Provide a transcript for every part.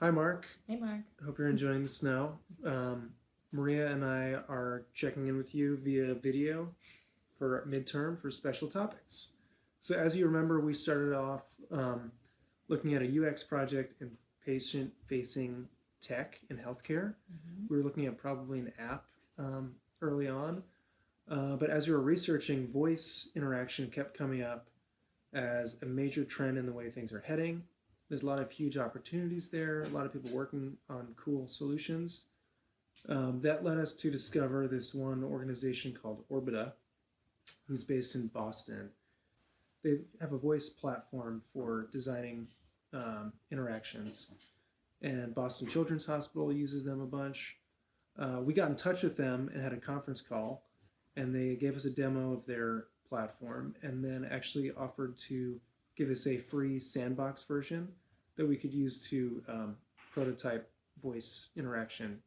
Hi, Mark. Hey, Mark. Hope you're enjoying the snow. Maria and I are checking in with you via video for midterm for special topics. So, as you remember, we started off looking at a UX project in patient facing tech in healthcare. We were looking at probably an app early on. But as we were researching, voice interaction kept coming up as a major trend in the way things are heading. There's a lot of huge opportunities there, a lot of people working on cool solutions. That led us to discover this one organization called Orbita, who's based in Boston. They have a voice platform for designing interactions, and Boston Children's Hospital uses them a bunch. We got in touch with them and had a conference call, and they gave us a demo of their platform and then actually offered to give us a free sandbox version that we could use to prototype voice interaction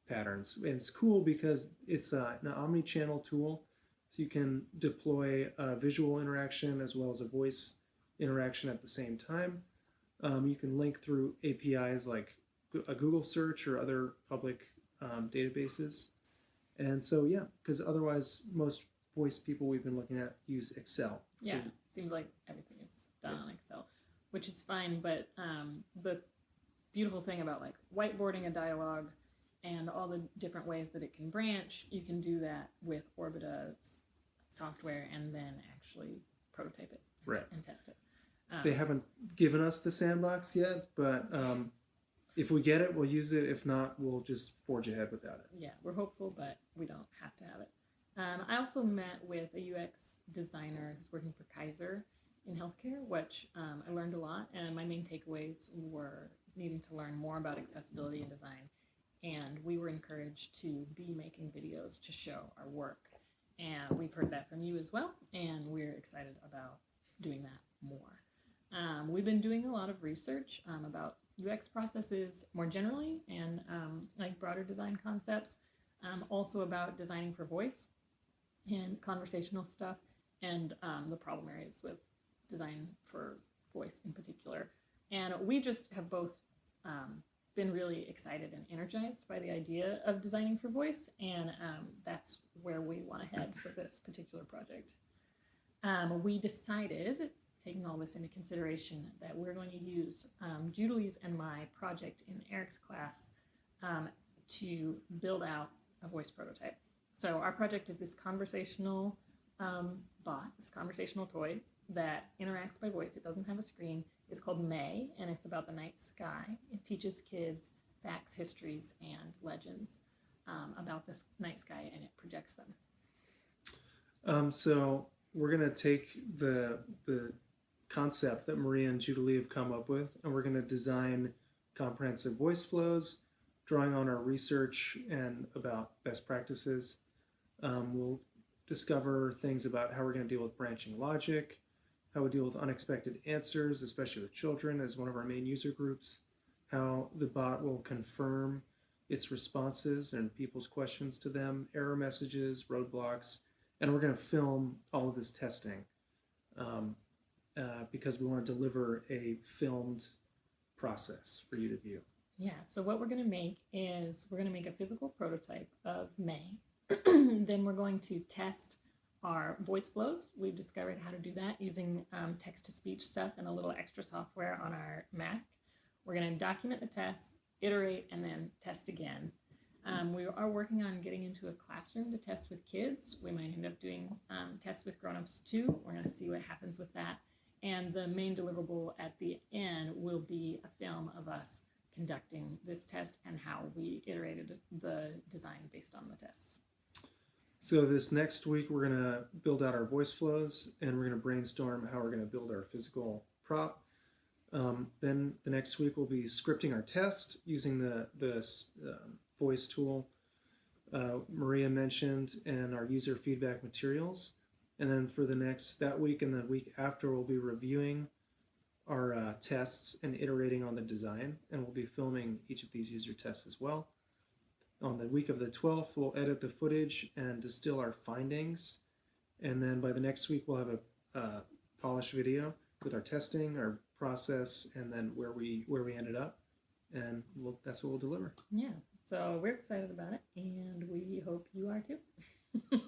patterns. And it's cool because it's an omni-channel tool, so you can deploy a visual interaction as well as a voice interaction at the same time. You can link through APIs like a Google search or other public databases. And so, yeah, because otherwise most voice people we've been looking at use Excel. Yeah, seems like everything is done on Excel, which is fine. But the beautiful thing about like whiteboarding a dialogue and all the different ways that it can branch, you can do that with Orbita's software and then actually prototype it and test it. They haven't given us the sandbox yet, but if we get it, we'll use it. If not, we'll just forge ahead without it. Yeah, we're hopeful, but we don't have to have it. I also met with a UX designer who's working for Kaiser in healthcare, which I learned a lot, and my main takeaways were needing to learn more about accessibility and design, and we were encouraged to be making videos to show our work, and we've heard that from you as well, and we're excited about doing that more. We've been doing a lot of research about UX processes more generally and like broader design concepts, also about designing for voice and conversational stuff, and the problem areas with design for voice in particular. And we just have both been really excited and energized by the idea of designing for voice, and that's where we want to head for this particular project. We decided, taking all this into consideration, that we're going to use Julie's and my project in Eric's class to build out a voice prototype. So our project is this conversational bot, this conversational toy that interacts by voice. It doesn't have a screen. It's called May, and it's about the night sky. It teaches kids facts, histories, and legends about this night sky, and it projects them. So we're going to take the concept that Maria and Julie have come up with, and we're going to design comprehensive voice flows, drawing on our research and about best practices. We'll discover things about how we're going to deal with branching logic, how we deal with unexpected answers, especially with children as one of our main user groups, how the bot will confirm its responses and people's questions to them, error messages, roadblocks, and we're going to film all of this testing because we want to deliver a filmed process for you to view. Yeah, so what we're going to make is we're going to make a physical prototype of May. Then we're going to test our voice flows. We've discovered how to do that using text-to-speech stuff and a little extra software on our Mac. We're going to document the tests, iterate, and then test again. We are working on getting into a classroom to test with kids. We might end up doing tests with grown-ups too. We're going to see what happens with that. And the main deliverable at the end will be a film of us conducting this test and how we iterated the design based on the tests. So this next week, we're going to build out our voice flows, and we're going to brainstorm how we're going to build our physical prop. Then the next week, we'll be scripting our test using the voice tool Maria mentioned and our user feedback materials. And then for that week and the week after, we'll be reviewing our tests and iterating on the design, and we'll be filming each of these user tests as well. On the week of the 12th, we'll edit the footage and distill our findings. And then by the next week, we'll have a polished video with our testing, our process, and then where we ended up. and that's what we'll deliver. Yeah. So we're excited about it, and we hope you are too.